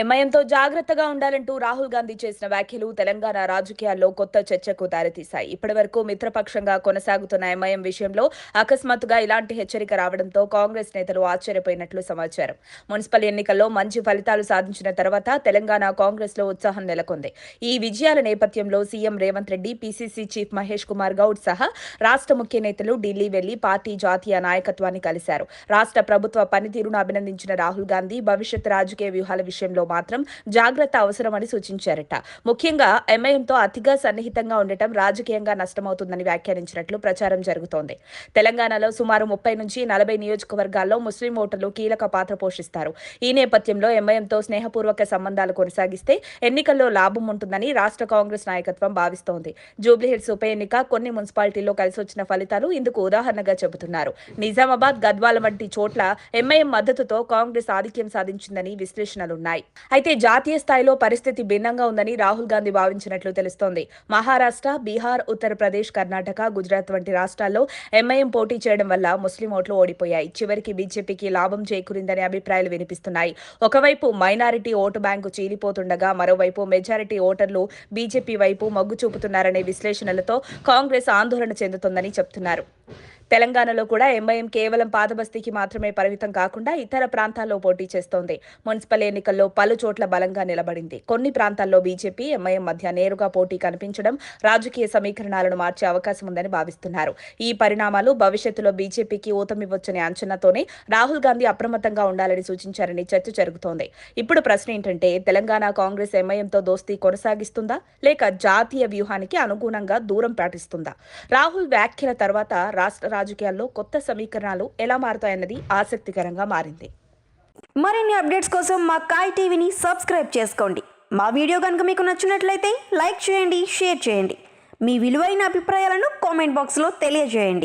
ఎంఐఎంతో జాగ్రత్తగా ఉండాలంటూ రాహుల్ గాంధీ చేసిన వ్యాఖ్యలు తెలంగాణ రాజకీయాల్లో కొత్త చర్చకు దారితీశాయి. ఇప్పటివరకు మిత్రపక్షంగా కొనసాగుతున్న ఎంఐఎం విషయంలో అకస్మాత్తుగా ఇలాంటి హెచ్చరిక రావడంతో కాంగ్రెస్ నేతలు ఆశ్చర్యపోయినట్లు సమాచారం. మున్సిపల్ ఎన్నికల్లో మంచి ఫలితాలు సాధించిన తర్వాత తెలంగాణ కాంగ్రెస్లో ఉత్సాహం నెలకొంది. ఈ విజయాల నేపథ్యంలో CM Revanth Reddy, PCC chief Mahesh Kumar Goud సహా రాష్ట్ర ముఖ్య నేతలు ఢిల్లీ వెళ్లి పార్టీ జాతీయ నాయకత్వాన్ని కలిశారు. రాష్ట్ర ప్రభుత్వ పనితీరును అభినందించిన రాహుల్ గాంధీ భవిష్యత్ రాజకీయ వ్యూహాల విషయంలో మాత్రం జాగ్రత్త అవసరమని సూచించారట. ముఖ్యంగా ఎంఐఎంతో అతిగా సన్నిహితంగా ఉండటం రాజకీయంగా నష్టమవుతుందని వ్యాఖ్యానించినట్లు ప్రచారం జరుగుతోంది. తెలంగాణలో సుమారు 30 నుంచి 40 నియోజకవర్గాల్లో ముస్లిం ఓటర్లు కీలక పాత్ర పోషిస్తారు. ఈ నేపథ్యంలో ఎంఐఎంతో స్నేహపూర్వక సంబంధాలు కొనసాగిస్తే ఎన్నికల్లో లాభం ఉంటుందని రాష్ట్ర కాంగ్రెస్ నాయకత్వం భావిస్తోంది. జూబ్లీహిల్స్ ఉప ఎన్నిక, కొన్ని మున్సిపాలిటీల్లో కలిసొచ్చిన ఫలితాలు ఇందుకు ఉదాహరణగా చెబుతున్నారు. నిజామాబాద్, గద్వాల వంటి చోట్ల ఎంఐఎం మద్దతుతో కాంగ్రెస్ ఆధిక్యం సాధించిందని విశ్లేషణలున్నాయి. అయితే జాతీయ స్థాయిలో పరిస్థితి భిన్నంగా ఉందని రాహుల్ గాంధీ భావించినట్లు తెలుస్తోంది. మహారాష్ట్ర, బీహార్, ఉత్తరప్రదేశ్, కర్ణాటక, గుజరాత్ వంటి రాష్ట్రాల్లో ఎంఐఎం పోటీ చేయడం వల్ల ముస్లిం ఓట్లు ఓడిపోయాయి. చివరికి బీజేపీకి లాభం చేకూరిందనే అభిప్రాయాలు వినిపిస్తున్నాయి. ఒకవైపు మైనారిటీ ఓటు బ్యాంకు చీలిపోతుండగా మరోవైపు మెజారిటీ ఓటర్లు బీజేపీ వైపు మొగ్గు చూపుతున్నారనే విశ్లేషణలతో కాంగ్రెస్ ఆందోళన చెందుతోందని చెబుతున్నారు. తెలంగాణలో కూడా ఎంఐఎం కేవలం పాతబస్తీకి మాత్రమే పరిమితం కాకుండా ఇతర ప్రాంతాల్లో పోటీ చేస్తోంది. మున్సిపల్ ఎన్నికల్లో పలు చోట్ల బలంగా నిలబడింది. కొన్ని ప్రాంతాల్లో బీజేపీ, ఎంఐఎం మధ్య నేరుగా పోటీ కనిపించడం రాజకీయ సమీకరణాలను మార్చే అవకాశం ఉందని భావిస్తున్నారు. ఈ పరిణామాలు భవిష్యత్తులో బీజేపీకి ఊతమివ్వొచ్చనే అంచనాతోనే రాహుల్ గాంధీ అప్రమత్తంగా ఉండాలని సూచించారని చర్చ జరుగుతోంది. ఇప్పుడు ప్రశ్న ఏంటంటే, తెలంగాణ కాంగ్రెస్ ఎంఐఎంతో దోస్తీ కొనసాగిస్తుందా లేక జాతీయ వ్యూహానికి అనుగుణంగా దూరం పాటిస్తుందా? రాహుల్ వ్యాఖ్యల తర్వాత రాష్ట్ర రాజకీయాల్లో కొత్త సమీకరణాలు ఎలా మారుతాయన్నది ఆసక్తికరంగా మారింది. మరిన్ని అప్డేట్స్ కోసం మా కాయ్ టీవీని సబ్స్క్రైబ్ చేసుకోండి. మా వీడియో కనుక మీకు నచ్చినట్లయితే లైక్ చేయండి, షేర్ చేయండి. మీ విలువైన అభిప్రాయాలను కామెంట్ బాక్స్లో తెలియజేయండి.